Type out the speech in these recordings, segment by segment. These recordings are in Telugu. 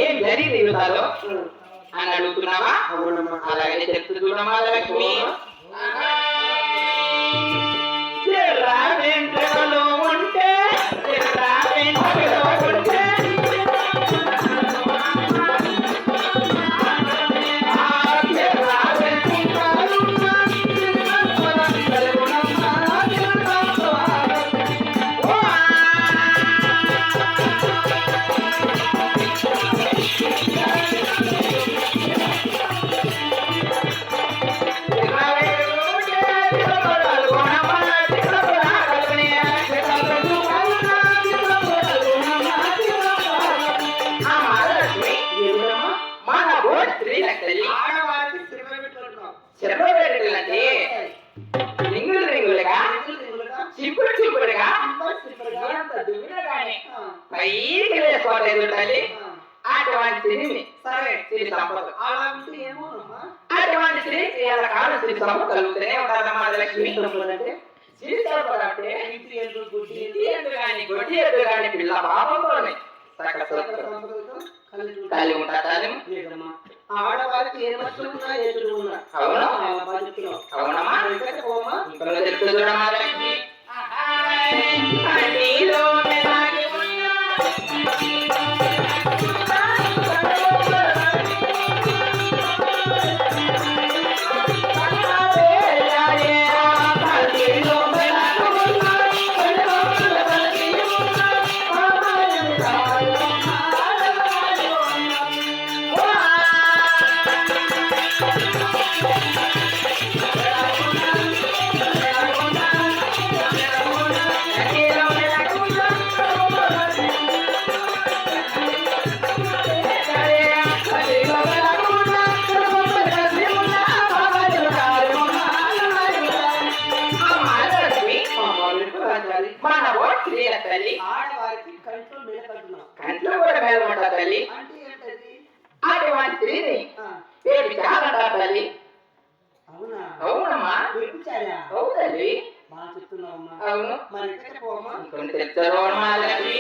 ఏం జరిగింది యువతలో అని అడుగుతున్నావా? అలాగే చెప్తూ చూడమ్మా లక్ష్మి. ఉంటే అటువంటి స్త్రీ కాలం స్త్రీ సంపద కలుగుతూనే ఉంటారమ్మా లక్ష్మి. గొడ్డి ఎద్దు కానీ పిల్ల పాపంతోనే కలిగి ఉంటారు. ఆడవారికి ఏ మనుషులు ఉన్నా అవునమ్మా చూడమ్మా లక్ష్మి. కంట్లో కూడా మేలమంటా తల్లి. అటువంటి స్త్రీని చాలంటారు తల్లి. అవునమ్మా అవునండి. అవును కొన్ని తెచ్చారమ్మా లక్ష్మి.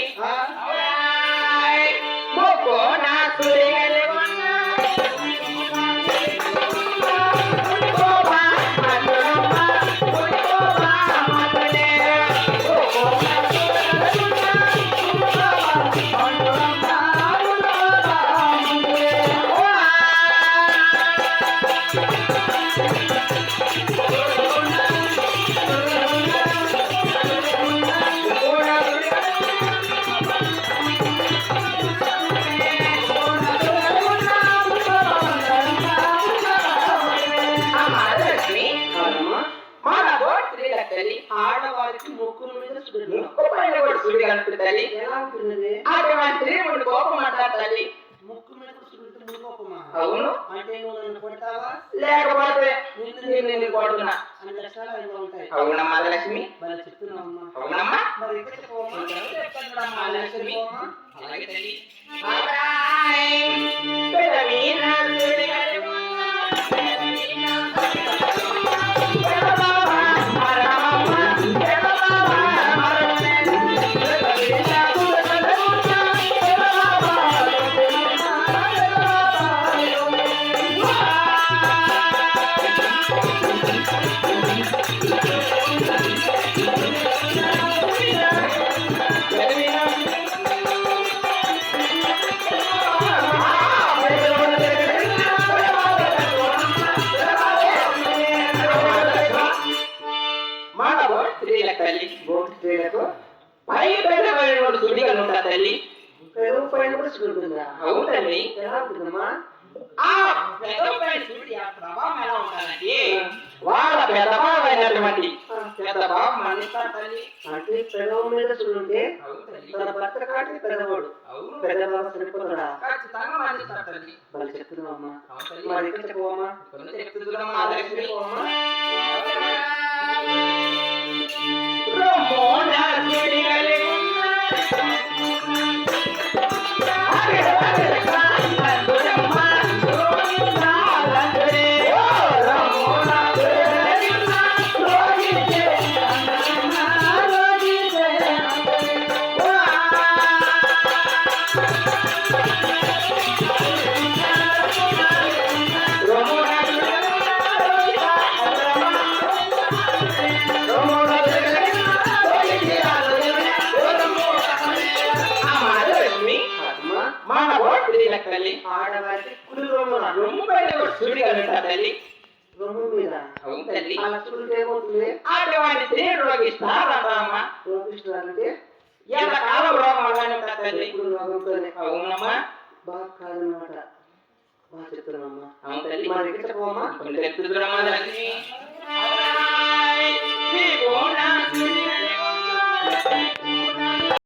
ఆడవారికి ముక్కు మీద ముక్కు పైన కూడా సుడి కలుపుతుంది. ఎలా ఉంటుంది? అటువంటి స్త్రీ ముందు కోపం అంటారు తల్లి. ముక్కు మీద సుడి కోపమా? అవును. అంటే నువ్వు నన్ను కొడతావా? లేకపోతే నిన్ను కొడుతున్నా అన్ని లక్షణాలు ఎలా ఉంటాయి? అవునమ్మా లక్ష్మి. మరి చెప్తున్నావమ్మా. అవునమ్మా. మరి ఇక్కడ చెప్తాను లక్ష్మి. అలాగే తల్లి. పై పెద్ద సుడిగా ఉంటా తల్లి. అవును తల్లి. ఆ పెదపైన సుడి ప్రభావం ఎలా ఉంటుందంటే వాళ్ళ పెదభావమైనటువంటి పెదభావం మన్నిస్తారు తల్లి. అంటే పెదవం మీద సుడుంటే తన భర్త కాటి పెదవాడు పెదభావం సరిపోతాడా? ఖచ్చితంగా మన్నిస్తారు తల్లి. వాళ్ళు చెప్తున్నావమ్మా. మరి ఇక్కడ చెప్పవమ్మా. చెప్తున్నామ్మా లక్ష్మి. మానవో స్త్రీలకు తల్లి ఆడవారికి కుడి రొమ్మున రొమ్ము పైన ఒక సూడి కలుగుతా తల్లి రొమ్ము మీద అవును తల్లి అలా చూస్తే ఏమవుతుంది అటువంటి స్త్రీ రోగిస్తారమ్మా రోగిస్తున్నారంటే ఎంత కాలం రోగం అలానే ఉంటా తల్లి ఎప్పుడు రోగంతోనే అవునమ్మా బాగా కాదనమాట బాగా చెప్తున్నామ్మా అవును తల్లి మరి ఎక్కడ పోమా కొన్ని తెలుపుతున్నామా తల్లి